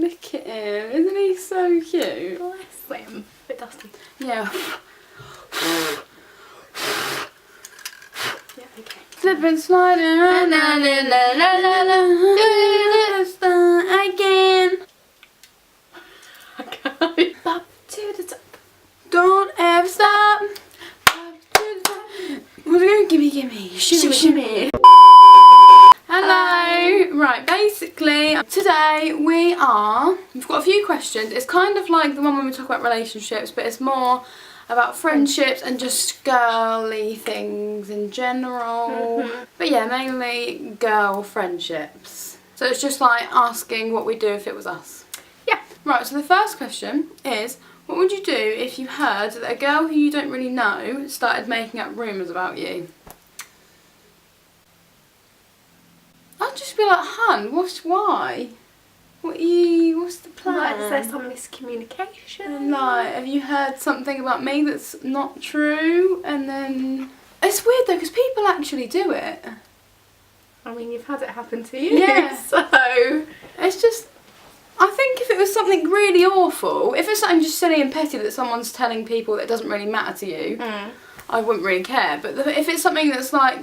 look at him. Isn't he so cute? Bless him. A bit dusty. Yeah. Yeah, okay. Slipping, sliding, La la la la la la. again. Okay. Up to the top. Don't ever stop. Up to the top. What's it going? Gimme, gimme. Shimmy, shimmy. Hello. Right, basically, today we've got a few questions. It's kind of like the one when we talk about relationships, but it's more about friendships and just girly things in general. But yeah, mainly girl friendships. So it's just like asking what we'd do if it was us. Yeah. Right, so the first question is, what would you do if you heard that a girl who you don't really know started making up rumours about you? I'd just be like, hun, why? What's the plan? Like, is there some miscommunication? And like, have you heard something about me that's not true? And then, it's weird though, because people actually do it. I mean, you've had it happen to you. Yeah. So, it's just, I think if it was something really awful, if it's something just silly and petty that someone's telling people that doesn't really matter to you, I wouldn't really care. But if it's something that's like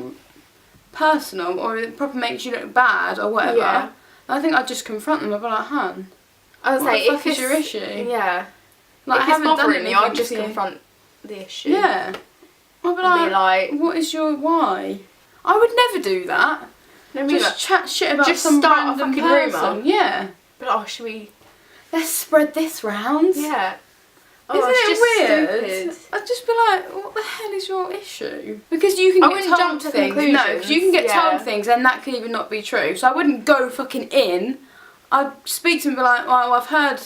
personal or it probably makes you look bad or whatever, yeah. I think I'd just confront them. I'd be like, hun, I would say, if it's your issue? Yeah. Like, if I it's haven't done bothering you, I'd anything just to you. confront the issue. Yeah. I'd be like, what is your why? I would never do that. No, Just chat shit about just some start a random fucking person. rumour. Yeah. But oh, should we? Let's spread this round. Yeah. Oh, Isn't it's it just weird? stupid. I'd just be like, what the hell is your issue? Because you can I get wouldn't told jump to things. No, conclusions. because you can get Yeah. told things and that could even not be true. So I wouldn't go fucking in. I'd speak to them and be like, well, I've heard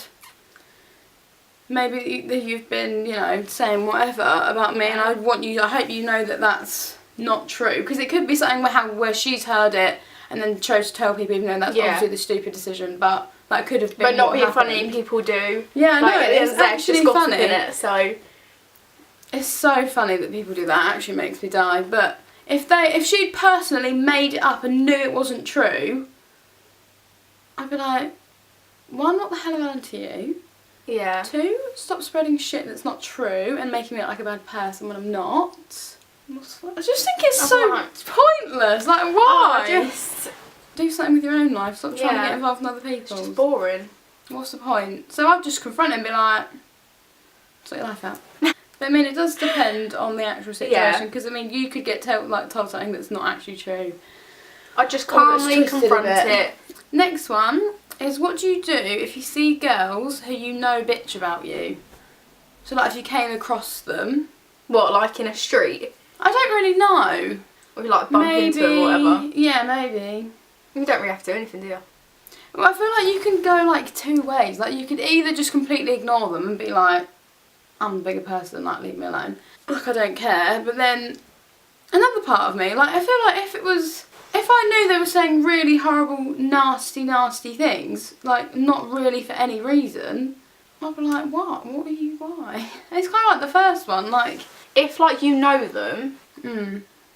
maybe that you've been, you know, saying whatever about me, and I hope you know that that's not true. Because it could be something where she's heard it and then chose to tell people, even though that's obviously the stupid decision, but that could have been But not what being happened. funny, people do. Yeah, like, no, it's actually just funny. in it, so It's so funny that people do that. It actually makes me die. But if she'd personally made it up and knew it wasn't true, I'd be like, one, what the hell have I done to you? yeah. Two, stop spreading shit that's not true and making me look like a bad person when I'm not. I just think it's so pointless. Like, why? Oh, just do something with your own life. Stop trying to Yeah. get involved in other people's. it's just boring. What's the point? So I'd just confront it and be like, sort your life out. But I mean, it does depend on the actual situation, because I mean, you could get told something that's not actually true. I'd just Or it's calmly twisted a confront bit. it. Next one is, what do you do if you see girls who you know bitch about you? So like if you came across them. What, like in a street? I don't really know. Or you like bump into them or whatever? Yeah, maybe. You don't really have to do anything, do you? Well, I feel like you can go like two ways. Like you could either just completely ignore them and be like, I'm a bigger person, like leave me alone. Like I don't care. But then another part of me, like I feel like if I knew they were saying really horrible, nasty things, like not really for any reason, I'd be like, what? What are you, why? It's kind of like the first one, like. If like you know them,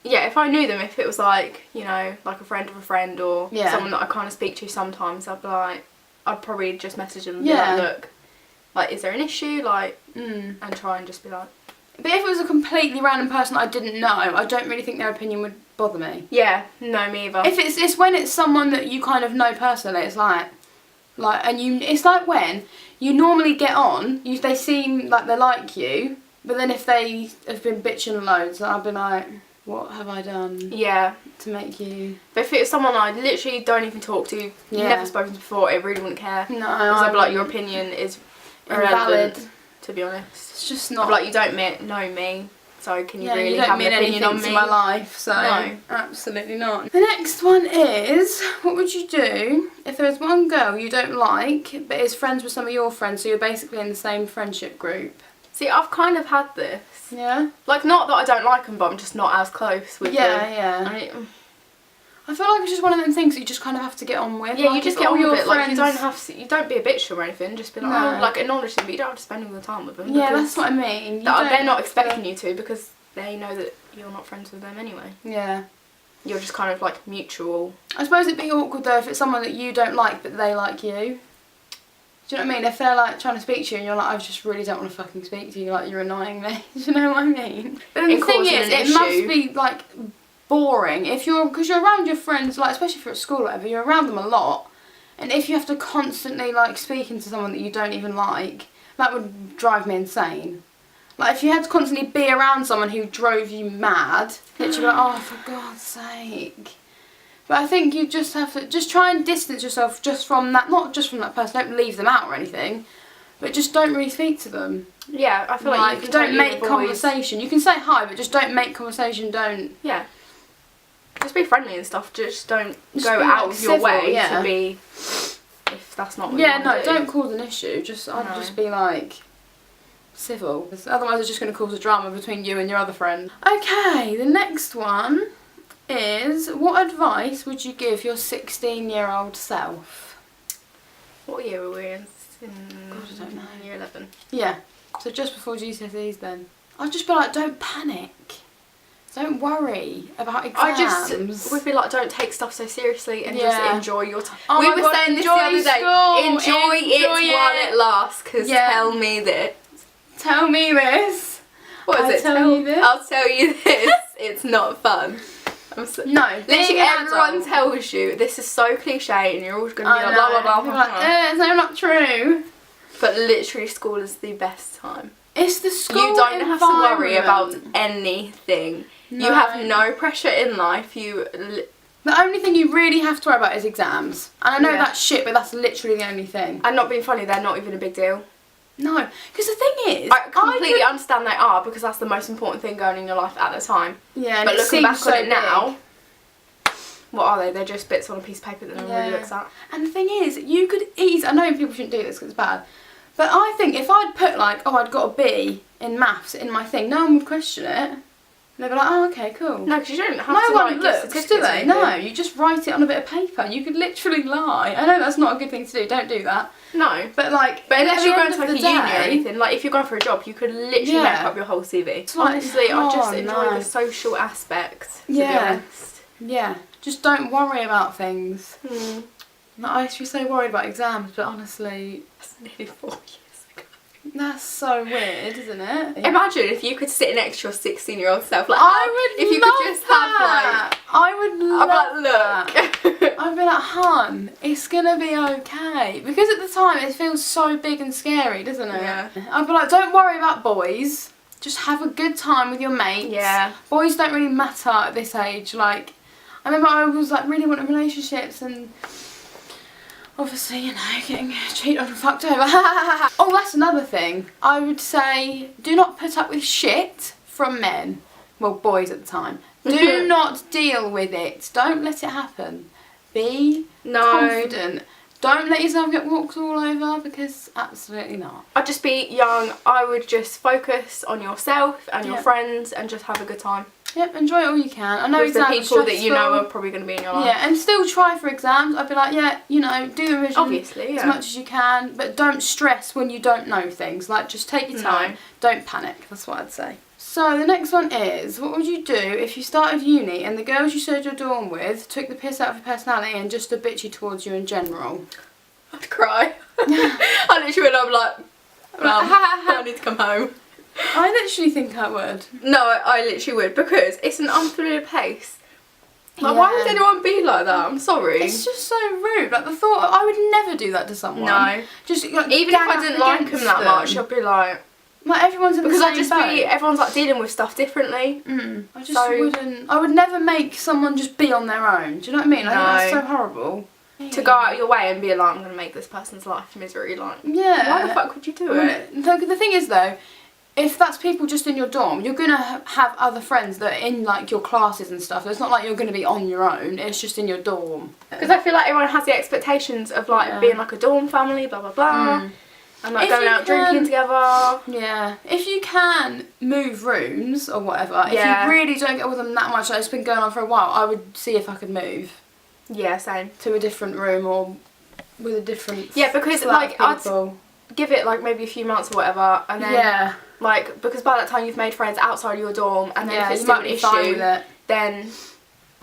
Yeah, if I knew them, if it was like, you know, like a friend of a friend or someone that I kind of speak to sometimes, I'd be like, I'd probably just message them and be like, look, like, is there an issue? Like, and try and just be like. But if it was a completely random person I didn't know, I don't really think their opinion would bother me. Yeah, no, me either. If it's when it's someone that you kind of know personally, it's like, it's like when you normally get on, they seem like they like you, but then if they have been bitching loads, I'll be like, what have I done? Yeah. To make you. But if it's someone I literally don't even talk to, you've never spoken to before, I really wouldn't care. No, I'd be like, your opinion is irrelevant, to be honest. It's just not. I'd be like, you don't know me, so can you really you don't have mean an opinion on anything me? to my life, so No. Absolutely not. The next one is, what would you do if there is one girl you don't like but is friends with some of your friends, so you're basically in the same friendship group? See, I've kind of had this. Yeah? Like, not that I don't like them, but I'm just not as close with them. Yeah. I feel like it's just one of them things that you just kind of have to get on with. Yeah, like, you just get on with it. Like, you don't be a bitch or anything. Just be like, oh, like, acknowledge them, but you don't have to spend all the time with them. Yeah, that's what I mean. They're not expecting you to, because they know that you're not friends with them anyway. Yeah. You're just kind of like mutual. I suppose it'd be awkward though if it's someone that you don't like but they like you. Do you know what I mean? If they're like trying to speak to you and you're like, I just really don't want to fucking speak to you, like you're annoying me. Do you know what I mean? But then the thing is, it must be like boring if because you're around your friends, like especially if you're at school or whatever, you're around them a lot, and if you have to constantly like speaking to someone that you don't even like, that would drive me insane. Like if you had to constantly be around someone who drove you mad, literally like, oh for God's sake. But I think you just have to just try and distance yourself just from that, not just from that person, don't leave them out or anything, but just don't really speak to them. Yeah, I feel like you can don't make conversation. You can say hi, but just don't make conversation, don't... Yeah. Just be friendly and stuff, just don't go out of your way to be, if that's not what you want to do. Don't cause an issue, I'd just be like... civil, because otherwise it's just going to cause a drama between you and your other friend. Okay, the next one is, what advice would you give your 16-year-old self? What year were we in? God, I don't know. Year 11. Yeah, so just before GCSEs then. I'd just be like, don't panic. Don't worry about exams. Would be like, don't take stuff so seriously and just enjoy your time. Oh we were saying this the other day. Enjoy it while it lasts, because tell me this. Tell me this. What is it? Tell you this. I'll tell you this. It's not fun. No, literally everyone tells you this is so cliche, and you're always going to be like blah blah blah blah. Like, no, not true. But literally, school is the best time. It's the school. You don't have to worry about anything. No. You have no pressure in life. The only thing you really have to worry about is exams. And I know that's shit, but that's literally the only thing. And not being funny, they're not even a big deal. No, because the thing is, I completely understand they are, because that's the most important thing going in your life at the time. Yeah, but looking back on it now, what are they? They're just bits on a piece of paper that no one really looks at. And the thing is, you could I know people shouldn't do this because it's bad, but I think if I'd put like, oh, I'd got a B in maths in my thing, no one would question it. They'd be like, oh, okay, cool. No, because you don't have to No like, one looks, do they? No, you just write it on a bit of paper. You could literally lie. I know that's not a good thing to do. Don't do that. No. But like, but unless you're going to like a uni or anything, like if you're going for a job, you could literally make up your whole CV. Honestly, I just enjoy the social aspect, to be honest. Yeah. Just don't worry about things. Like, I used to be so worried about exams, but honestly, that's nearly 4 years ago. That's so weird, isn't it? Imagine if you could sit next to your 16-year-old self. Like, I would if you love could just that. have like, I would love look. I'd be like, hun, it's gonna be okay. Because at the time it feels so big and scary, doesn't it? Yeah. I'd be like, don't worry about boys. Just have a good time with your mates. Yeah. Boys don't really matter at this age. Like, I remember I was like really wanting relationships and obviously, you know, getting cheated on and fucked over. Oh, that's another thing. I would say, do not put up with shit from men. Well, boys at the time. Do not deal with it. Don't let it happen. Be confident. Don't let yourself get walked all over, because absolutely not. I'd just be young. I would just focus on yourself and your friends and just have a good time. Yep, enjoy it all you can. I know with the people that you know are probably going to be in your life. Yeah, and still try for exams. I'd be like, yeah, you know, do the revision obviously, as much as you can, but don't stress when you don't know things. Like, just take your time. Don't panic. That's what I'd say. So the next one is, what would you do if you started uni and the girls you shared your dorm with took the piss out of your personality and just are bitchy towards you in general? I'd cry. I literally would. I'm like, I need to come home. I literally think I would. No, I literally would, because it's an unfamiliar place. Like, why would anyone be like that? I'm sorry. It's just so rude. Like, the thought, I would never do that to someone. No. Just like, even if I didn't like them that much, I'd be like everyone's in the same boat. Everyone's like dealing with stuff differently. I just wouldn't. I would never make someone just be on their own. Do you know what I mean? I think that's so horrible. To go out of your way and be like, I'm going to make this person's life misery. Like, why the fuck would you do it? The thing is though, if that's people just in your dorm, you're going to have other friends that are in like your classes and stuff. It's not like you're going to be on your own. It's just in your dorm. Because I feel like everyone has the expectations of like being like a dorm family, blah blah blah. And like going out drinking together. Yeah. If you can move rooms or whatever, if you really don't get with them that much, like it's been going on for a while, I would see if I could move. Yeah, same. To a different room or with a different because like I'd give it like maybe a few months or whatever, and then like, because by that time you've made friends outside your dorm, and then if it's still an issue, then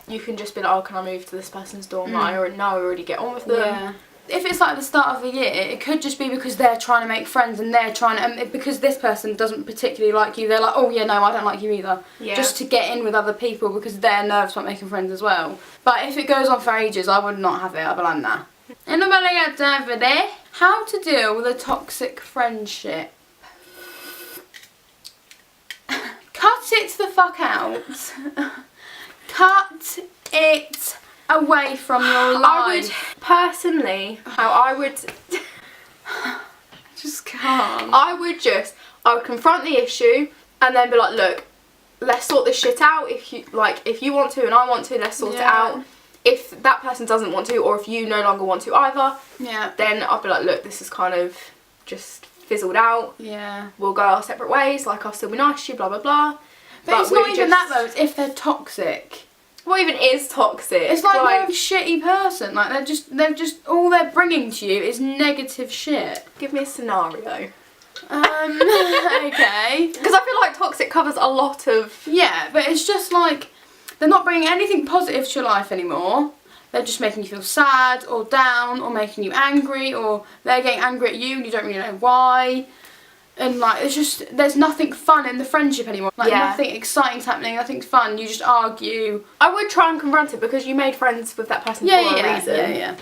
you can just be like, oh, can I move to this person's dorm? Like, I already get on with them. if it's like the start of the year, it could just be because they're trying to make friends and they're trying to, and because this person doesn't particularly like you, they're like, oh yeah, no, I don't like you either. Yeah. Just to get in with other people because they're nervous about making friends as well. But if it goes on for ages, I would not have it. I'd be like, nah. Ain't nobody got time for that. How to deal with a toxic friendship. Cut it the fuck out. Cut it away from your life. I would, personally, how I would... Just can't. I would confront the issue and then be like, look, let's sort this shit out. If you want to and I want to, let's sort it out. If that person doesn't want to, or if you no longer want to either, then I'll be like, look, this is kind of just fizzled out. Yeah. We'll go our separate ways, like I'll still be nice to you, blah blah blah. But it's not even that though, it's if they're toxic. What even is toxic? It's like they're a shitty person. Like they're just all they're bringing to you is negative shit. Give me a scenario. Okay. Because I feel like toxic covers a lot of... Yeah, but it's just like they're not bringing anything positive to your life anymore. They're just making you feel sad or down or making you angry, or they're getting angry at you and you don't really know why. And like, it's just, there's nothing fun in the friendship anymore. Like nothing exciting's happening, nothing's fun, you just argue. I would try and confront it because you made friends with that person for a reason.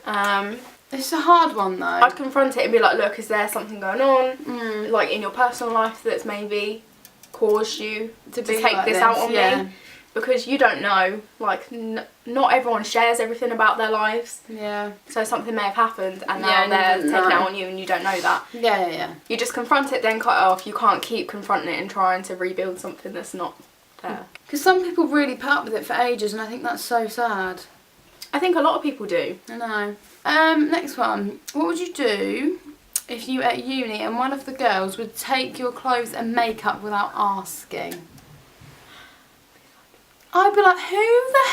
Yeah. It's a hard one though. I'd confront it and be like, look, is there something going on, like in your personal life that's maybe caused you to take like this out on me? Because you don't know, like, not everyone shares everything about their lives. Yeah. So something may have happened and now they're taking it out on you and you don't know that. Yeah. You just confront it, then cut it off. You can't keep confronting it and trying to rebuild something that's not there. Because some people really put up with it for ages and I think that's so sad. I think a lot of people do. I know. Next one. What would you do if you were at uni and one of the girls would take your clothes and makeup without asking? I'd be like, who the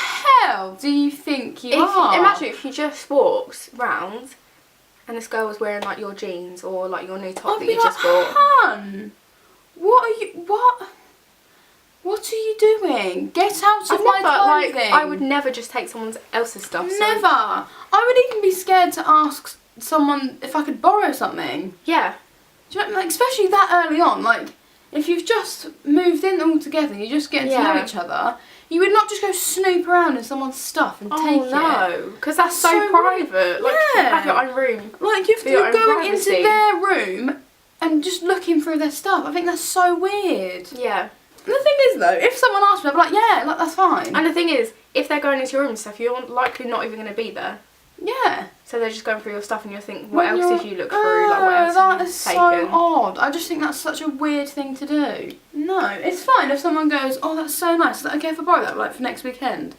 hell do you think you are? Imagine if you just walked round and this girl was wearing like your jeans or like your new top that you just bought. Hun, what are you doing? Get out of my clothing. Like, I would never just take someone else's stuff. Never. I would even be scared to ask someone if I could borrow something. Yeah. Do you know, like, especially that early on, like, if you've just moved in all together, you're just getting to know each other, you would not just go snoop around in someone's stuff and take it. Oh no, because that's so private. Like, you have your own room. Like, you're going into their room and just looking through their stuff. I think that's so weird. Yeah. And the thing is though, if someone asked me, I'd be like, yeah, like, that's fine. And the thing is, if they're going into your room and stuff, you're likely not even going to be there. Yeah. So they're just going through your stuff and you're thinking, what else did you look through? Like, what else have you taken? That is so odd. I just think that's such a weird thing to do. No, it's fine if someone goes, oh, that's so nice. Is that okay if I borrow that, like, for next weekend?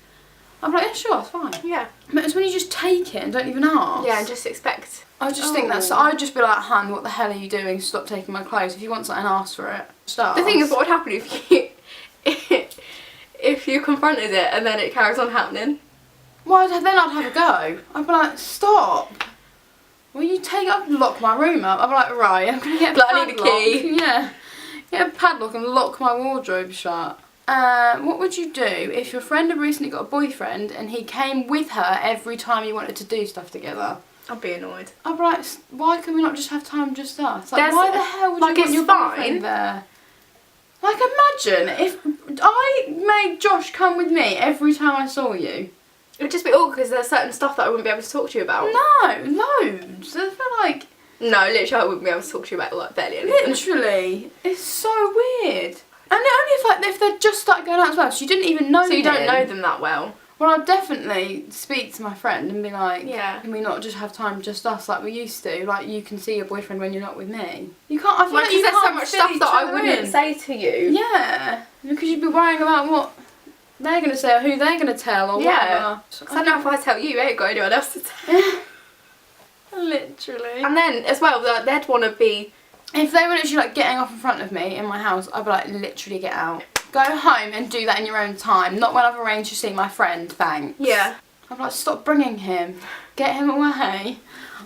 I'm like, yeah, sure, it's fine. Yeah. But it's when you just take it and don't even ask. Yeah, and just expect. I just think that's, I'd just be like, hun, what the hell are you doing? Stop taking my clothes. If you want something, ask for it. Start. The thing is, what would happen if you confronted it and then it carries on happening? Well, then I'd have a go. I'd be like, stop. Will you take up and lock my room up? I'd be like, right, I'm going to get a padlock. I need a key. Yeah. Get a padlock and lock my wardrobe shut. What would you do if your friend had recently got a boyfriend and he came with her every time you wanted to do stuff together? I'd be annoyed. I'd be like, why can we not just have time just us? Like, why the hell would you want your boyfriend there? Like, imagine if I made Josh come with me every time I saw you. It would just be awkward because there's certain stuff that I wouldn't be able to talk to you about. No, loads. I feel like... No, literally I wouldn't be able to talk to you about like barely anything. Literally. It's so weird. And only if they've just started going out as well, so you didn't even know them. So you don't know them that well. Well, I'd definitely speak to my friend and be like, yeah, can we not just have time just us like we used to? Like, you can see your boyfriend when you're not with me. You can't, I feel like you there's can't so much stuff that I wouldn't say to you. Yeah, because you'd be worrying about what they're going to say or who they're going to tell or whatever. So I know if I tell you, I ain't got anyone else to tell. Literally. And then, as well, they'd want to be... If they were literally like getting off in front of me in my house, I'd be like, literally get out. Go home and do that in your own time, not when I've arranged to see my friend, thanks. Yeah. I'd be like, stop bringing him. Get him away.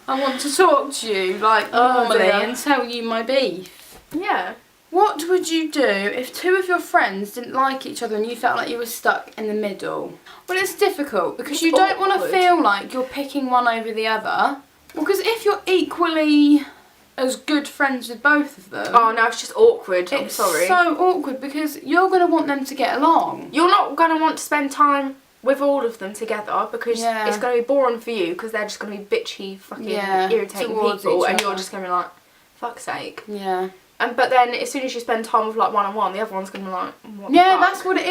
I want to talk to you, like, normally and tell you my beef. Yeah. What would you do if two of your friends didn't like each other and you felt like you were stuck in the middle? Well, it's difficult because you don't want to feel like you're picking one over the other. Because if you're equally as good friends with both of them... Oh, no, it's just awkward. I'm sorry. It's so awkward because you're going to want them to get along. You're not going to want to spend time with all of them together because it's going to be boring for you because they're just going to be bitchy, fucking irritating people, and you're just going to be like, fuck's sake. Yeah. But then as soon as you spend time with like one-on-one, the other one's going to be like, what the yeah, fuck? that's what it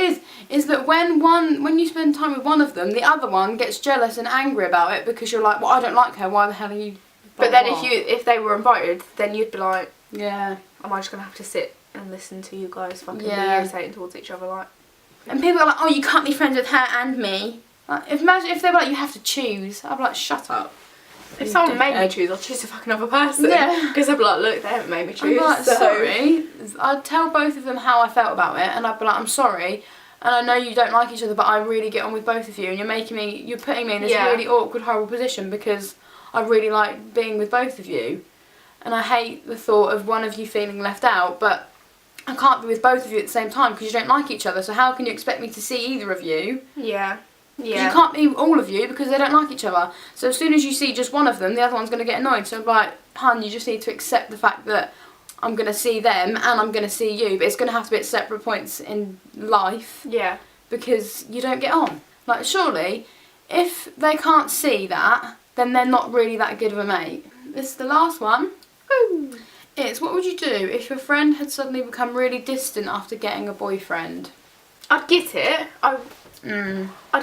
is that when you spend time with one of them, the other one gets jealous and angry about it because you're like, well, I don't like her, why the hell are you... But then if they were invited, then you'd be like, yeah, am I just going to have to sit and listen to you guys fucking be irritating towards each other, like... And people are like, oh, you can't be friends with her and me. Like, imagine if they were like, you have to choose. I'd be like, shut up. If someone made me choose, I'd choose a fucking other person. Yeah. Because I'd be like, look, they haven't made me choose. I'm like, so. sorry. I'd tell both of them how I felt about it, and I'd be like, I'm sorry, and I know you don't like each other, but I really get on with both of you, and you're putting me in this really awkward, horrible position because I really like being with both of you, and I hate the thought of one of you feeling left out, but I can't be with both of you at the same time because you don't like each other, so how can you expect me to see either of you? Yeah. Yeah. You can't be all of you because they don't like each other. So as soon as you see just one of them, the other one's going to get annoyed. So like, hun, you just need to accept the fact that I'm going to see them and I'm going to see you. But it's going to have to be at separate points in life. Yeah. Because you don't get on. Like, surely, if they can't see that, then they're not really that good of a mate. This is the last one. Woo! It's, what would you do if your friend had suddenly become really distant after getting a boyfriend? I'd get it. I'd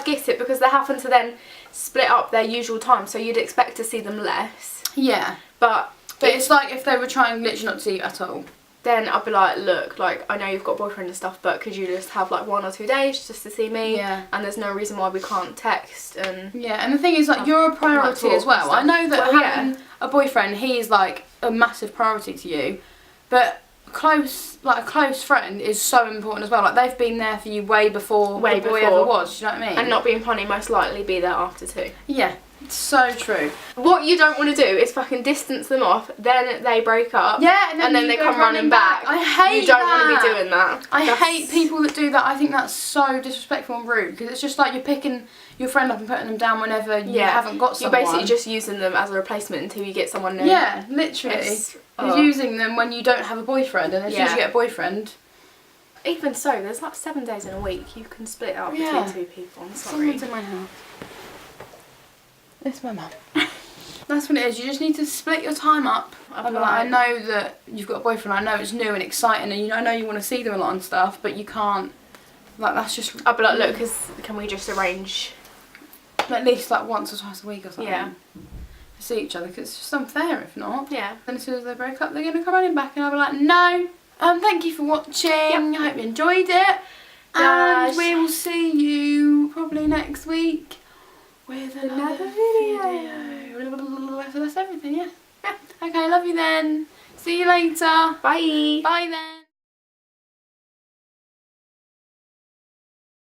get it because they happen to then split up their usual time, so you'd expect to see them less. Yeah. But it's like if they were trying literally not to see you at all. Then I'd be like, look, like, I know you've got a boyfriend and stuff, but could you just have like 1 or 2 days just to see me? Yeah. And there's no reason why we can't text and... Yeah, and the thing is, like, you're a priority as well. I know that having a boyfriend, he's like a massive priority to you, but a close friend is so important as well. Like, they've been there for you way before the boy ever was, do you know what I mean? And not being funny, most likely be there after too. Yeah. So true. What you don't want to do is fucking distance them off, then they break up, yeah, and then they come running back. I hate that. You don't want to be doing that. I hate people that do that. I think that's so disrespectful and rude because it's just like you're picking your friend up and putting them down whenever you haven't got someone. You're basically just using them as a replacement until you get someone new. Yeah, literally. You're using them when you don't have a boyfriend, and as soon as you get a boyfriend... Even so, there's like 7 days in a week. You can split up between 2 people. I'm sorry. Someone's in my house. It's my mum. That's what it is. You just need to split your time up. I know that you've got a boyfriend. I know it's new and exciting, and I know you want to see them a lot and stuff, but you can't. Like, that's just. I'll be like, look, can we just arrange at least like once or twice a week or something? Yeah. To see each other, because it's just unfair if not. Yeah. And as soon as they break up, they're gonna come running back, and I'll be like, no. Thank you for watching. I hope you enjoyed it. And we will see you probably next week with another video. So that's everything, yeah. Okay, love you then. See you later. Bye. Bye then.